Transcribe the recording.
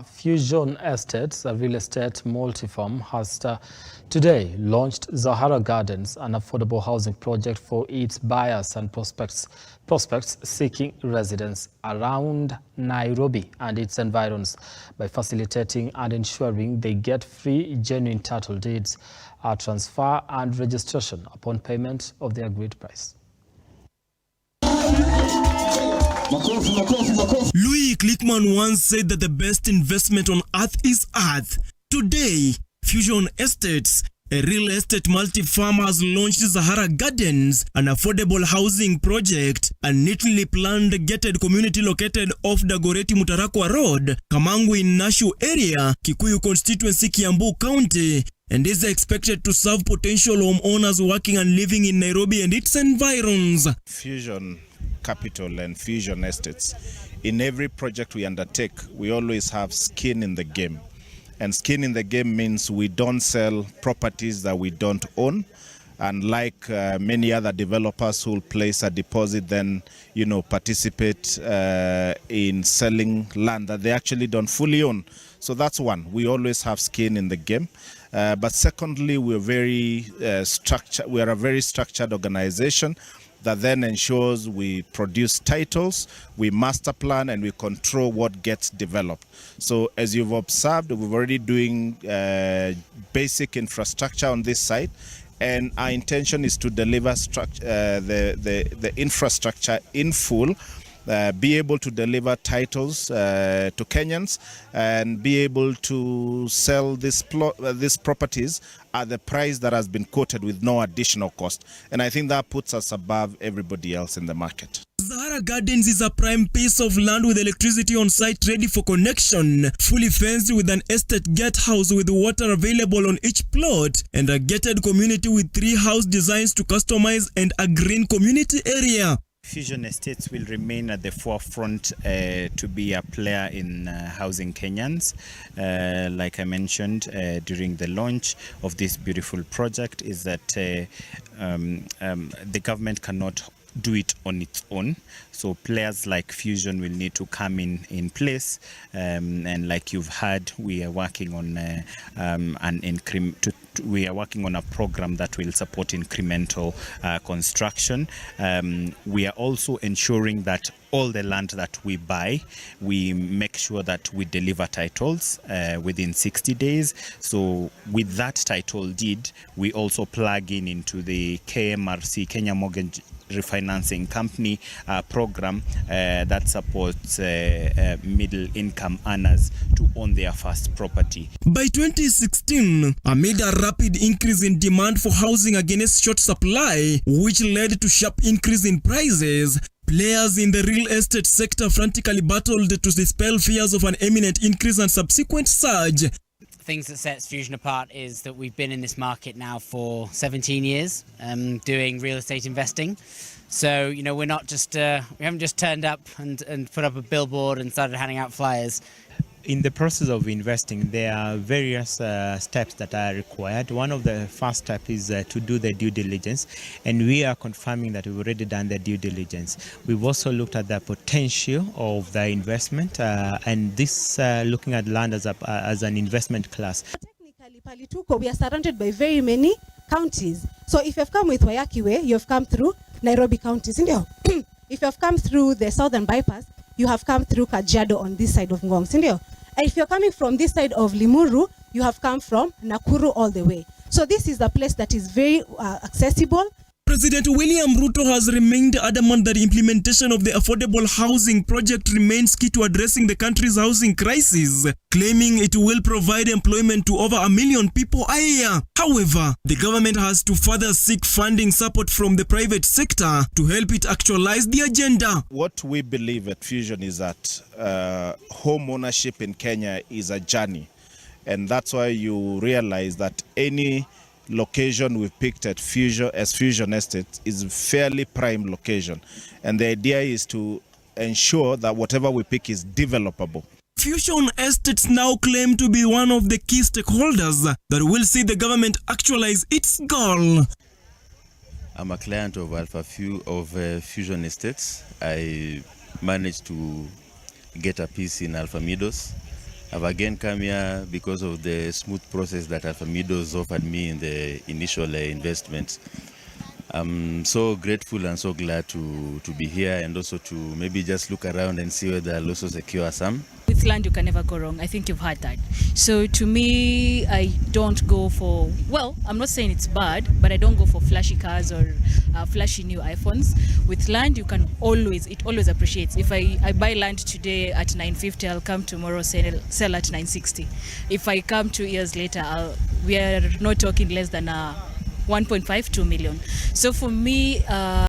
Fusion Estates, a real estate multi-firm, has today launched Zahara Gardens, an affordable housing project for its buyers and prospects seeking residence around Nairobi and its environs by facilitating and ensuring they get free, genuine title deeds, transfer and registration upon payment of the agreed price. Louis Clickman once said that the best investment on earth is earth. Today, Fusion Estates, a real estate multi-firm, has launched Zahara Gardens, an affordable housing project, a neatly planned gated community located off Dagoretti Mutarakwa Road, Kamangu in Nashu area, Kikuyu constituency, Kiambu County, and is expected to serve potential homeowners working and living in Nairobi and its environs. Fusion Capital and Fusion Estates, in every project we undertake, we always have skin in the game. And skin in the game means we don't sell properties that we don't own. And like many other developers who will place a deposit, then participate in selling land that they actually don't fully own. So that's one. We always have skin in the game. But secondly, we are a very structured organization that then ensures we produce titles, we master plan, and we control what gets developed. So as you've observed, we're already doing basic infrastructure on this site, and our intention is to deliver the infrastructure in full, be able to deliver titles to Kenyans, and be able to sell these properties at the price that has been quoted with no additional cost. And I think that puts us above everybody else in the market. Zahara Gardens is a prime piece of land with electricity on site ready for connection, fully fenced with an estate gate house with water available on each plot, and a gated community with 3 house designs to customize and a green community area. Fusion Estates will remain at the forefront to be a player in housing Kenyans. Like I mentioned during the launch of this beautiful project, is that the government cannot do it on its own. So players like Fusion will need to come in place, and like you've heard, we are working on we are working on a program that will support incremental construction. We are also ensuring that all the land that we buy, we make sure that we deliver titles within 60 days. So with that title deed, we also plug into the KMRC, Kenya Mortgage Refinancing Company program that supports middle income earners to own their first property. By 2016, amid a rapid increase in demand for housing against short supply, which led to sharp increase in prices, players in the real estate sector frantically battled to dispel fears of an imminent increase and subsequent surge. Things that sets Fusion apart is that we've been in this market now for 17 years, doing real estate investing. So, we're not just, we haven't just turned up and put up a billboard and started handing out flyers. In the process of investing, there are various steps that are required. One of the first steps is to do the due diligence, and we are confirming that we've already done the due diligence. We've also looked at the potential of the investment, and this looking at land as an investment class. Technically, Palituko, we are surrounded by very many counties. So if you've come with Wayaki Way, you've come through Nairobi counties. If you've come through the southern bypass, you have come through Kajiado on this side of Ngong. And if you're coming from this side of Limuru, you have come from Nakuru all the way. So this is a place that is very accessible. President William Ruto has remained adamant that the implementation of the affordable housing project remains key to addressing the country's housing crisis, claiming it will provide employment to over 1 million people a year. However, the government has to further seek funding support from the private sector to help it actualize the agenda. What we believe at Fusion is that home ownership in Kenya is a journey. And that's why you realize that any location we've picked at Fusion Estate is a fairly prime location. And the idea is to ensure that whatever we pick is developable. Fusion Estates now claim to be one of the key stakeholders that will see the government actualize its goal. I'm a client of Fusion Estates. I managed to get a piece in Alpha Meadows, I've again come here because of the smooth process that Afamido's offered me in the initial investments. I'm so grateful and so glad to be here, and also to maybe just look around and see whether I'll also secure some. With land, you can never go wrong. I think you've heard that. So to me, I don't go for, well, I'm not saying it's bad, but I don't go for flashy cars or flashy new iPhones. With land, you can always, it always appreciates. If I buy land today at 950, I'll come tomorrow sell at 960. If I come 2 years later, we are not talking less than 1.5, 2 million. So for me,